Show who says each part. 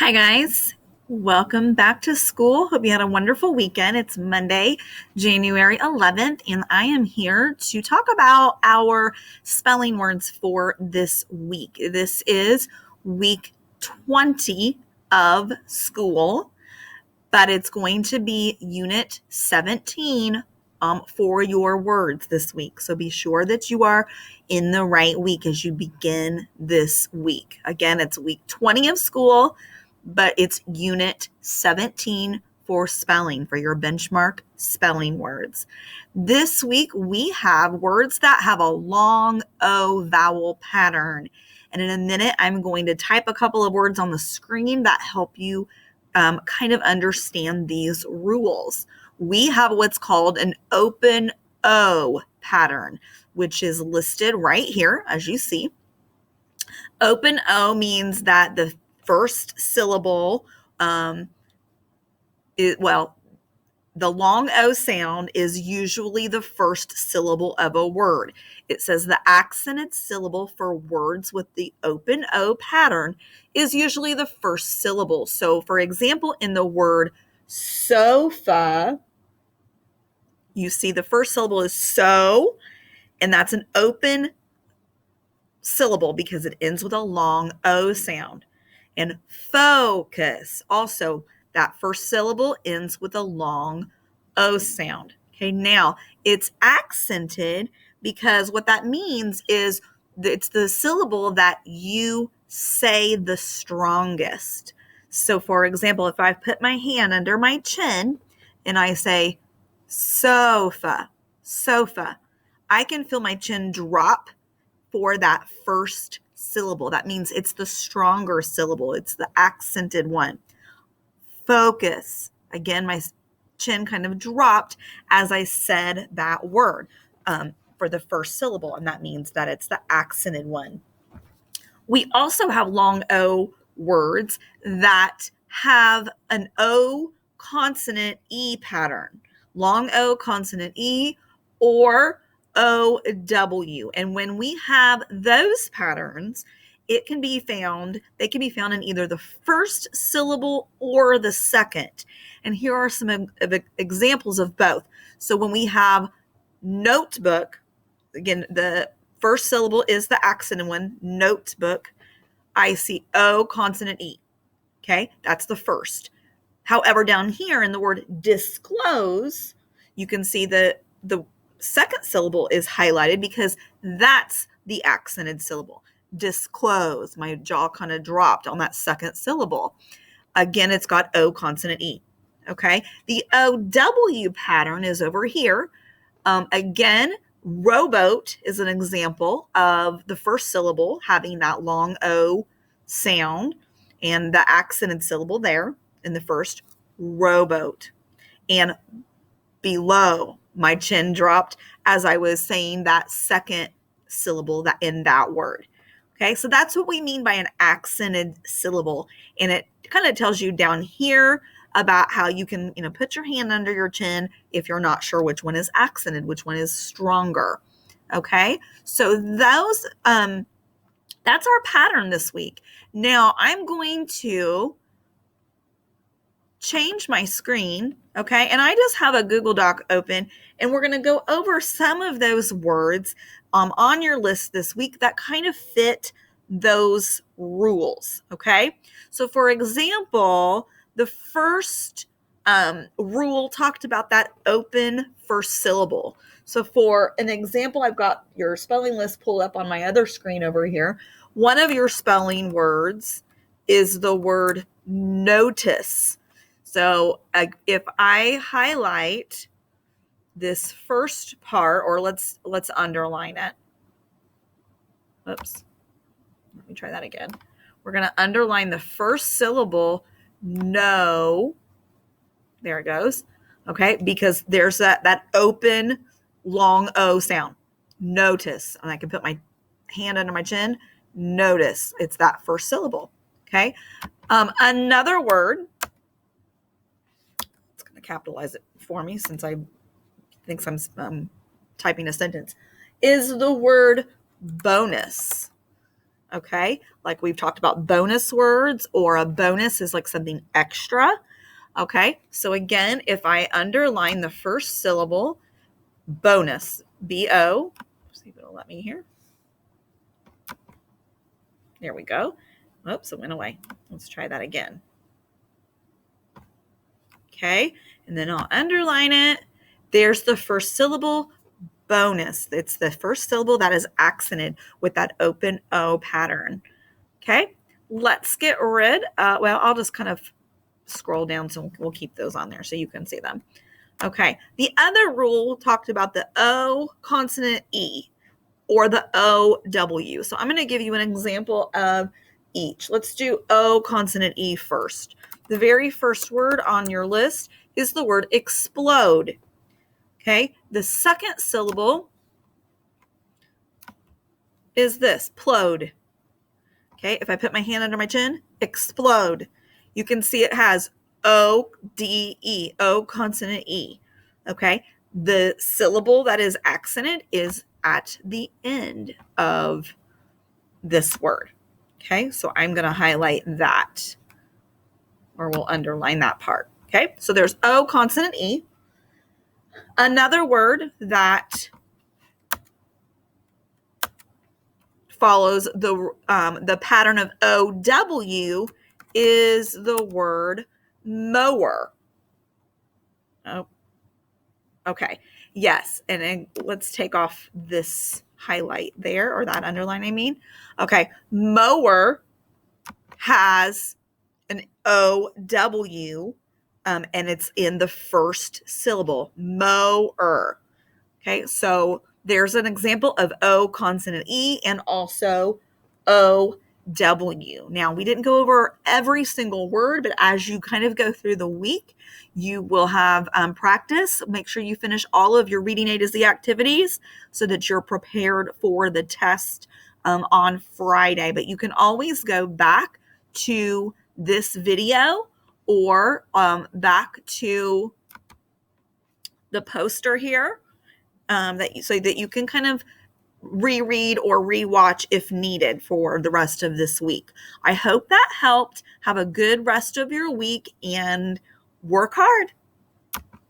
Speaker 1: Hi, guys. Welcome back to school. Hope you had a wonderful weekend. It's Monday, January 11th, and I am here to talk about our spelling words for this week. This is week 20 of school, but it's going to be unit 17 for your words this week. So be sure that you are in the right week as you begin this week. Again, it's week 20 of school, but it's unit 17 for spelling, for your benchmark spelling words. This week, we have words that have a long O vowel pattern. And in a minute, I'm going to type a couple of words on the screen that help you kind of understand these rules. We have what's called an open O pattern, which is listed right here, as you see. Open O means that the first syllable, the long O sound is usually the first syllable of a word. It says the accented syllable for words with the open O pattern is usually the first syllable. So, for example, in the word sofa, you see the first syllable is so, and that's an open syllable because it ends with a long O sound. And focus, also that first syllable ends with a long O sound. Okay, now it's accented because what that means is it's the syllable that you say the strongest. So, for example, if I put my hand under my chin and I say sofa, sofa, I can feel my chin drop for that first syllable. That means it's the stronger syllable. It's the accented one. Focus. Again, my chin kind of dropped as I said that word for the first syllable, and that means that it's the accented one. We also have long O words that have an O consonant E pattern. Long O consonant E or OW. And when we have those patterns, they can be found in either the first syllable or the second. And here are some examples of both. So when we have notebook, again, the first syllable is the accented one, notebook. I see O consonant E. Okay, that's the first. However, down here in the word disclose, you can see the second syllable is highlighted because that's the accented syllable. Disclose. My jaw kind of dropped on that second syllable. Again, it's got O consonant E. Okay, the OW pattern is over here. Again, rowboat is an example of the first syllable having that long O sound and the accented syllable there in the first, rowboat. And below, my chin dropped as I was saying that second syllable that in that word. Okay, so that's what we mean by an accented syllable. And it kind of tells you down here about how you can, put your hand under your chin if you're not sure which one is accented, which one is stronger. Okay, so that's our pattern this week. Now I'm going to change my screen, okay? And I just have a Google Doc open, and we're going to go over some of those words on your list this week that kind of fit those rules, okay? So for example, the first rule talked about that open first syllable. So for an example, I've got your spelling list pulled up on my other screen over here. One of your spelling words is the word notice. So if I highlight this first part, or let's underline it. Oops. Let me try that again. We're going to underline the first syllable, no. There it goes. Okay, because there's that open long O sound. Notice. And I can put my hand under my chin. Notice. It's that first syllable. Okay. Another word, it's going to capitalize it for me since I think I'm typing a sentence, is the word bonus. Okay, like we've talked about bonus words, or a bonus is like something extra. Okay, so again, if I underline the first syllable, bonus, B-O, see if it'll let me here. There we go. Oops, it went away. Let's try that again. Okay, and then I'll underline it. There's the first syllable, bonus. It's the first syllable that is accented with that open O pattern. Okay, let's get rid, well, I'll just kind of scroll down so we'll keep those on there so you can see them. Okay, the other rule talked about the O consonant E or the OW. So I'm going to give you an example of each. Let's do O consonant E first. The very first word on your list is the word explode. Okay, the second syllable is this, plode. Okay, if I put my hand under my chin, explode. You can see it has O-D-E, O consonant E. Okay, the syllable that is accented is at the end of this word. Okay, so I'm going to highlight that, or we'll underline that part. Okay, so there's O consonant E. Another word that follows the pattern of OW is the word mower. Oh, okay. Yes, and then let's take off this highlight there, or that underline, I mean. Okay, mower has an OW, and it's in the first syllable, mower. Okay, so there's an example of O consonant E and also OW. Now, we didn't go over every single word, but as you kind of go through the week, you will have practice. Make sure you finish all of your Reading A to Z activities so that you're prepared for the test on Friday. But you can always go back to this video or back to the poster here. So that you can kind of reread or rewatch if needed for the rest of this week. I hope that helped. Have a good rest of your week and work hard.